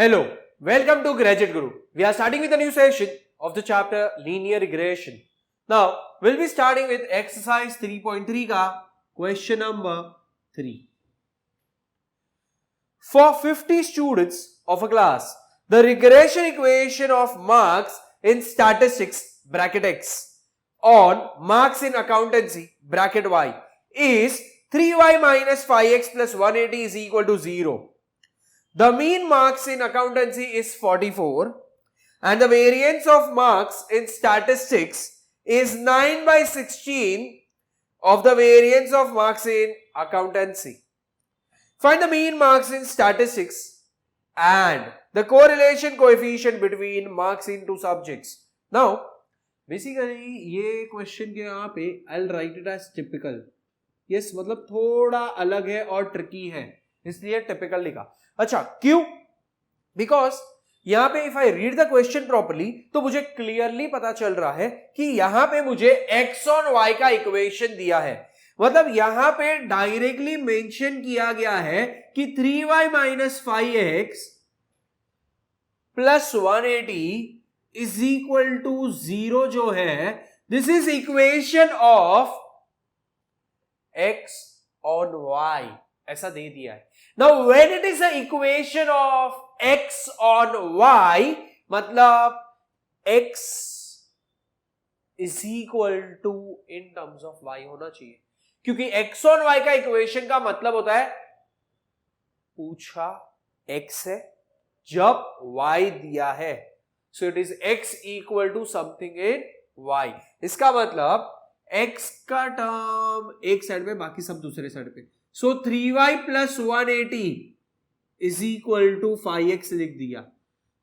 Hello, welcome to Graduate Guru. We are starting with a new session of the chapter Linear Regression. Now, we'll be starting with exercise 3.3 ka question number 3. For 50 students of a class, the regression equation of marks in statistics bracket X on marks in accountancy bracket Y is 3y minus 5x plus 180 is equal to 0. The mean marks in accountancy is 44 and the variance of marks in statistics is 9 by 16 of the variance of marks in accountancy. Find the mean marks in statistics and the correlation coefficient between marks in two subjects. Now, basically ये question के यहाँ पे I'll write it as typical. Yes, मतलब थोड़ा अलग है और tricky है, इसलिए typical लिखा. अच्छा, क्यों? बिकॉज यहां पे if I read the question properly तो मुझे क्लियरली पता चल रहा है कि यहां पे मुझे एक्स ऑन वाई का इक्वेशन दिया है. मतलब यहां पे डायरेक्टली मेंशन किया गया है कि 3y minus 5x plus 180 is equal to 0 जो है, this is equation of x on y, ऐसा दे दिया है. Now when it is an equation of x on y, मतलब x is equal to in terms of y होना चाहिए, क्योंकि x on y का इक्वेशन का मतलब होता है पूछा x है जब y दिया है, so it is x equal to something in y. इसका मतलब x का टर्म एक साइड पे, बाकी सब दूसरे साइड पे. So 3y plus 180 is equal to 5x लिख दिया.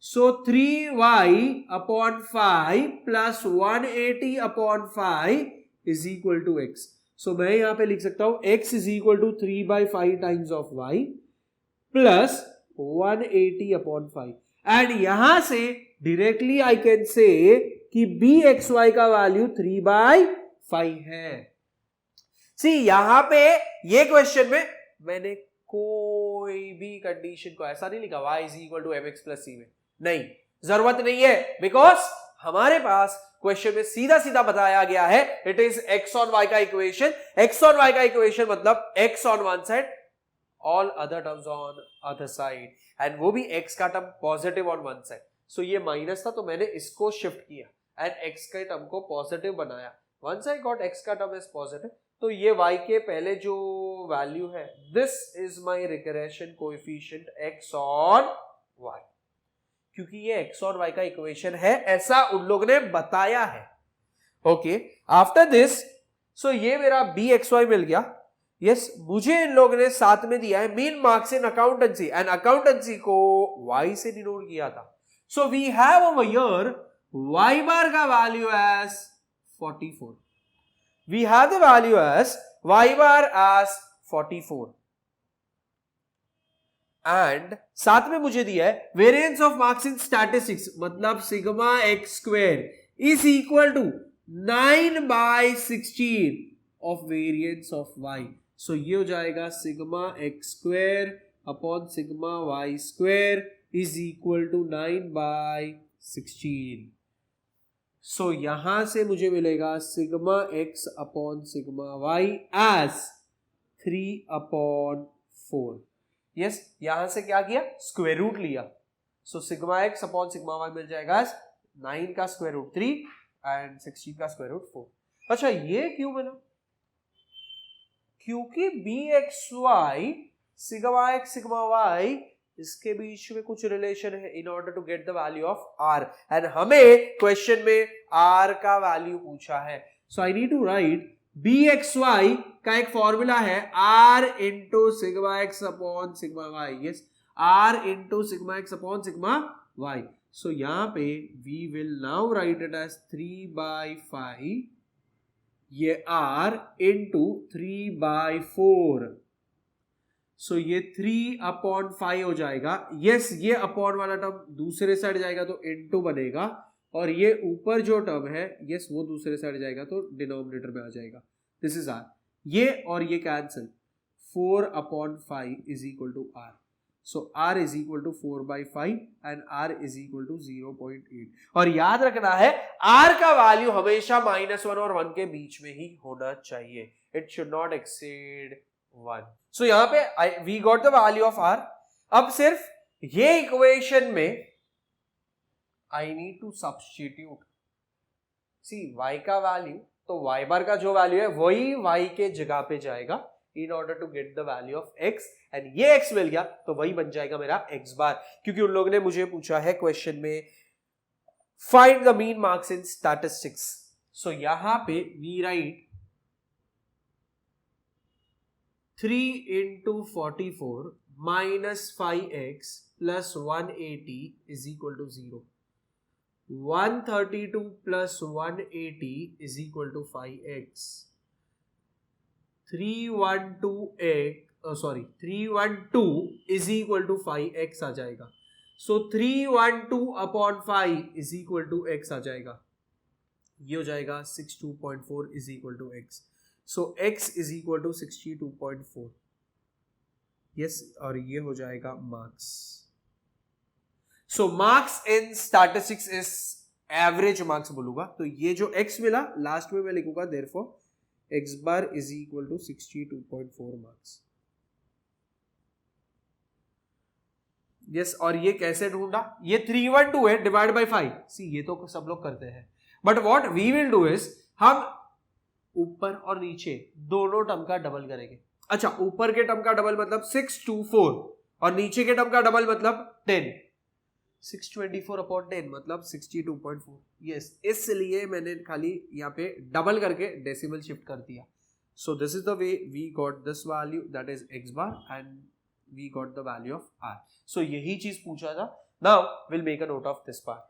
So 3y upon 5 plus 180 upon 5 is equal to x. So मैं यहाँ पे लिख सकता हूँ x is equal to 3 by 5 times of y plus 180 upon 5. And यहाँ से directly I can say कि bxy का वैल्यू 3 by 5 है. सी यहां पे ये क्वेश्चन में मैंने कोई भी कंडीशन को ऐसा नहीं लिखा y is equal to mx plus c में, नहीं, जरूरत नहीं है, बिकॉज हमारे पास क्वेश्चन में सीधा सीधा बताया गया है it is x on y का इक्वेशन. x ऑन y का इक्वेशन मतलब x on one side, all other terms on other side, and वो भी x का term positive on one side. So ये माइनस था तो मैंने इसको शिफ्ट किया एंड x के टर्म को पॉजिटिव बनाया. वन साइड गॉट x का टर्म इज पॉजिटिव, तो ये y के पहले जो वैल्यू है, this is my regression coefficient x on y, क्योंकि ये x और y का इक्वेशन है, ऐसा उन लोगों ने बताया है. ओके, आफ्टर दिस सो ये मेरा bxy मिल गया. यस, मुझे इन लोगों ने साथ में दिया है mean marks in accountancy, and accountancy को y से डिनोट किया था. So we have over here y bar का value as 44. We have the value as y bar as 44 and साथ में मुझे दिया है variance of marks in statistics, मतलब sigma x square is equal to 9 by 16 of variance of y. So ये हो जाएगा sigma x square upon sigma y square is equal to 9 by 16. सो यहां से मुझे मिलेगा sigma x upon sigma y as 3 upon 4. Yes, यहां से क्या किया, स्क्वायर रूट लिया. So sigma x upon sigma y मिल जाएगा एज 9 का स्क्वायर रूट 3 एंड 16 का स्क्वायर रूट 4. अच्छा, ये क्यों बना? क्योंकि b x y sigma x sigma y इसके बीच में कुछ रिलेशन है in order to get the value of r, and हमें क्वेश्चन में r का वैल्यू पूछा है. So I need to write bxy का एक फॉर्मूला है r into sigma x upon sigma y. Yes, r into sigma x upon sigma y. So यहां पे we will now write it as 3 by 5, ये r into 3 by 4. सो ये 3 upon 5 हो जाएगा. Yes, ये अपॉन वाला टर्म दूसरे साइड जाएगा तो इनटू बनेगा, और ये ऊपर जो टर्म है यस वो दूसरे साइड जाएगा तो डिनोमिनेटर में आ जाएगा. This is r. ये और ये cancel, 4 upon 5 is equal to r. So R is equal to 4/5 and R is equal to 0.8. और याद रखना है R का वैल्यू हमेशा -1 और 1 के बीच में ही होना चाहिए. It should not exceed 1. So यहाँ पे we got the value of R. अब सिर्फ ये इक्वेशन में I need to substitute. See y का वैल्यू तो y बार का जो वैल्यू है वही y के जगह पे जाएगा in order to get the value of x, and ये x मिल गया तो वही बन जाएगा मेरा x बार. क्योंकि उन लोगों ने मुझे पूछा है क्वेश्चन में find the mean marks in statistics. So यहाँ पे we write 3 into 44 minus 5x plus 180 is equal to 0. 132 plus 180 is equal to 5x. 312 is equal to 5x आ जाएगा. So 312 upon 5 is equal to x आ जाएगा. ये हो जाएगा 62.4 is equal to x. So x is equal to 62.4. Yes, और ये हो जाएगा marks. So marks in statistics is average marks बोलूंगा. तो ये जो x मिला लास्ट में मैं लिखूंगा therefore x bar is equal to 62.4 marks. Yes, और ये कैसे ढूंढा? ये 312 है डिवाइड बाय 5. सी ये तो सब लोग करते हैं. But what we will do is हम ऊपर और नीचे दोनों टर्म का डबल करेंगे. अच्छा, ऊपर के टर्म का डबल मतलब 624 और नीचे के टर्म का डबल मतलब 10. 624 अपॉन 10 मतलब 62.4. यस, इसलिए मैंने खाली यहाँ पे डबल करके डेसिमल शिफ्ट कर दिया. So this is the way we got this value that is x bar and we got the value of r. So यही चीज पूछा था. Now will make a note of this part.